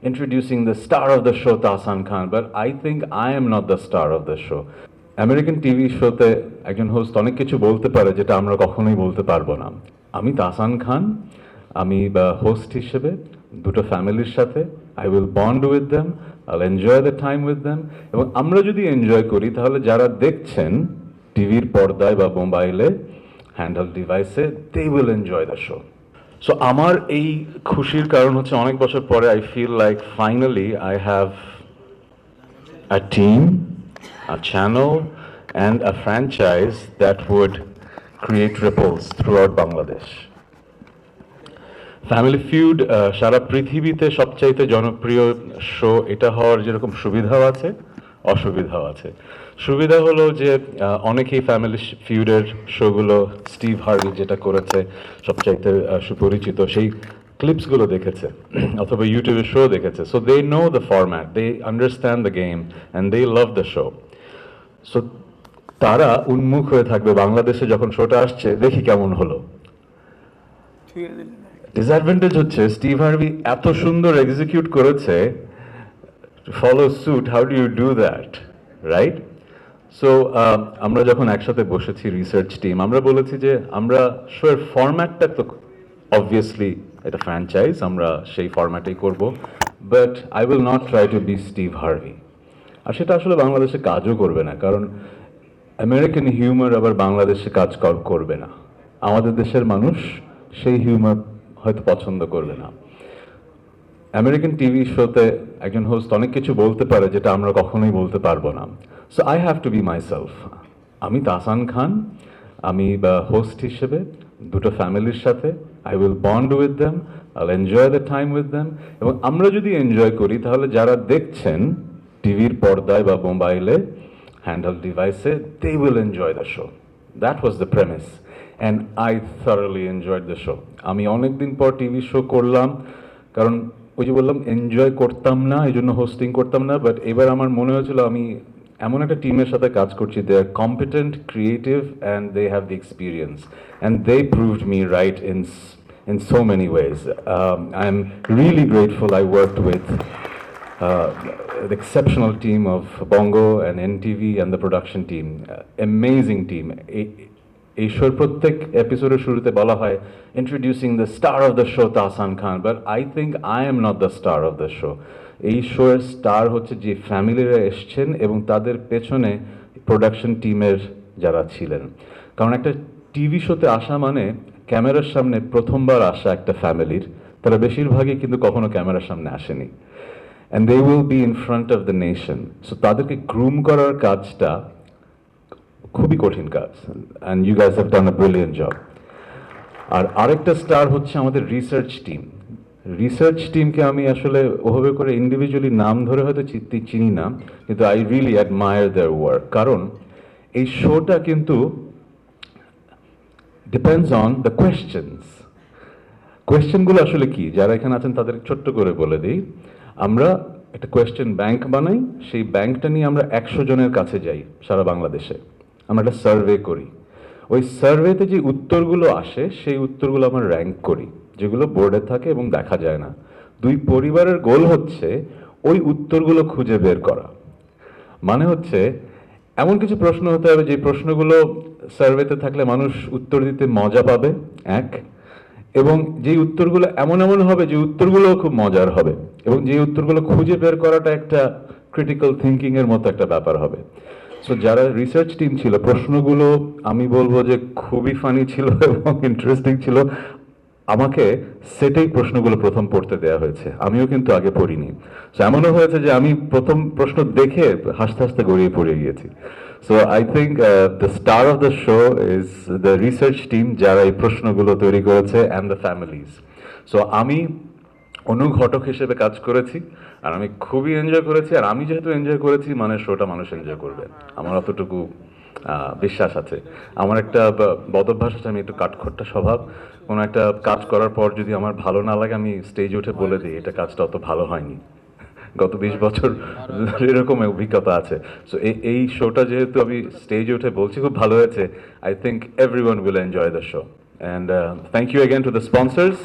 introducing the star of the show, Tasan Khan, but I think I am not the star of the show. American TV শোতে একজন host অনেক কিছু বলতে পারে যেটা আমরা কখনোই বলতে পারবো না। আমি তাসান খান, আমি হোস্ট হিসেবে দুটো ফ্যামিলির সাথে I will bond with them, I will enjoy the time with them, এবং আমরা যদি এনজয় করি তাহলে যারা দেখছেন টিভির পর্দায় বা মোবাইলে হ্যান্ডহেল্ড ডিভাইসে, they will enjoy the show. So আমার এই খুশির কারণ হচ্ছে অনেক বছর পরে I feel like finally I have a team, a channel, and a franchise that would create ripples throughout Bangladesh. Family feud সারা পৃথিবীতে সবচাইতে জনপ্রিয় শো এটা হওয়ার যেরকম সুবিধাও আছে, অসুবিধাও আছে। সুবিধা হলো যে অনেকেই ফ্যামিলি ফিউডের শোগুলো, স্টিভ হার্ভি যেটা করেছে সবচাইতে সুপরিচিত, সেই ক্লিপসগুলো দেখেছে অথবা ইউটিউবে শো দেখেছে। So they know the format, they understand the game and they love the show. So তারা উন্মুখ হয়ে থাকবে বাংলাদেশে যখন শোটা আসছে দেখি কেমন হলো। ডিসঅ্যাডভান্টেজ হচ্ছে স্টিভ হার্ভি এত সুন্দর এক্সিকিউট করেছে, follow suit, how do you do that, right? So আমরা যখন একসাথে বসেছি রিসার্চ টিম, আমরা বলেছি যে আমরা শোয়ের ফরম্যাটটা তো অবভিয়াসলি এটা ফ্র্যাঞ্চাইজ, আমরা সেই ফরম্যাটেই করব, but I will not try to be Steve Harvey. আর সেটা আসলে বাংলাদেশে কাজও করবে না, কারণ আমেরিকান হিউমার আবার বাংলাদেশে কাজ করবে না। আমাদের দেশের মানুষ সেই হিউমার হয়তো পছন্দ করবে না। আমেরিকান টিভি শোতে একজন হোস্ট অনেক কিছু বলতে পারে যেটা আমরা কখনোই বলতে পারবো না। So I have to be myself. আমি তাসান খান, আমি হোস্ট হিসেবে দুটো ফ্যামিলির সাথে I will bond with them, I will enjoy the time with them, এবং আমরা যদি এনজয় করি তাহলে যারা দেখছেন টিভির পর্দায় বা মোবাইলে হ্যান্ডহেল্ড ডিভাইসে, they will enjoy the show. That was the premise and I thoroughly enjoyed the show. আমি অনেকদিন পর টিভি শো করলাম, কারণ ওই যে বললাম এনজয় করতাম না, এই জন্য হোস্টিং করতাম না, বাট এবার আমার মনে হয়েছিল আমি এমন একটা টিমের সাথে কাজ করছি, they are competent, creative, and they have the experience, and they proved me right in so many ways. I'm really grateful I worked with the exceptional team of Bongo and NTV and the production team. Amazing team. এই শোর প্রত্যেক এপিসোডের শুরুতে বলা হয় introducing the star of the show Tahsan Khan, but I think I am not the star of the show. এই শোয়ের star হচ্ছে যে ফ্যামিলিরা এসছেন এবং তাদের পেছনে প্রোডাকশন টিমের যারা ছিলেন। কারণ একটা টিভি শোতে আসা মানে ক্যামেরার সামনে প্রথমবার আসা একটা ফ্যামিলির, তারা বেশিরভাগই কিন্তু কখনো ক্যামেরার সামনে আসেনি, and they will be in front of the nation. So তাদেরকে গ্রুম করার কাজটা খুবই কঠিন কাজ, and you guys have done a brilliant job. আর আরেকটা স্টার হচ্ছে আমাদের রিসার্চ টিম। রিসার্চ টিমকে আমি আসলে ওভাবে করে ইন্ডিভিজুয়ালি নাম ধরে হয়তো চিনি না, কিন্তু I really admire their work, কারণ এই শোটা কিন্তু ডিপেন্ডস অন দ্য কোয়েশ্চেনস। কোয়েশ্চেনগুলো আসলে কি, যারা এখানে আছেন তাদের ছোট্ট করে বলে দিই। আমরা একটা কোয়েশ্চেন ব্যাংক বানাই, সেই ব্যাংকটা নিয়ে আমরা 100 জনের কাছে যাই সারা বাংলাদেশে, আমরা একটা সার্ভে করি। ওই সার্ভেতে যে উত্তরগুলো আসে সেই উত্তরগুলো আমরা র্যাঙ্ক করি, যেগুলো বোর্ডে থাকে এবং দেখা যায় না। দুই পরিবারের গোল হচ্ছে ওই উত্তরগুলো খুঁজে বের করা। মানে হচ্ছে এমন কিছু প্রশ্ন হতে হবে যে প্রশ্নগুলো সার্ভেতে থাকলে মানুষ উত্তর দিতে মজা পাবে, এক, এবং যেই উত্তরগুলো এমন এমন হবে যে উত্তরগুলো খুব মজার হবে, এবং যে উত্তরগুলো খুঁজে বের করাটা একটা ক্রিটিক্যাল থিঙ্কিংয়ের মতো একটা ব্যাপার হবে। সো যারা রিসার্চ টিম ছিল, প্রশ্নগুলো আমি বলবো যে খুবই ফানি ছিল এবং ইন্টারেস্টিং ছিল। আমাকে সেটাই প্রশ্নগুলো প্রথম পড়তে দেওয়া হয়েছে, আমিও কিন্তু আগে পড়িনি। সো এমনও হয়েছে যে আমি প্রথম প্রশ্ন দেখে হাসতে হাসতে গড়িয়ে পড়ে গিয়েছি। So I think the star of the show is the research team, যারা এই প্রশ্নগুলো তৈরি করেছে, অ্যান্ড দ্য ফ্যামিলিজ। সো আমি অনুঘটক হিসেবে কাজ করেছি, আর আমি খুবই এনজয় করেছি। আর আমি যেহেতু এনজয় করেছি মানে শোটা মানুষ এনজয় করবে, আমার অতটুকু বিশ্বাস আছে। আমার একটা বদভ্যাস আছে, আমি একটু কাঠখোট্টা স্বভাব। কোনো একটা কাজ করার পর যদি আমার ভালো না লাগে আমি স্টেজে উঠে বলে দিই এটা কাজটা অত ভালো হয়নি। গত 20 বছর এরকম অভিজ্ঞতা আছে। সো এই শোটা যেহেতু আমি স্টেজে উঠে বলছি খুব ভালো হয়েছে, I think everyone will enjoy the show. And thank you again to the sponsors.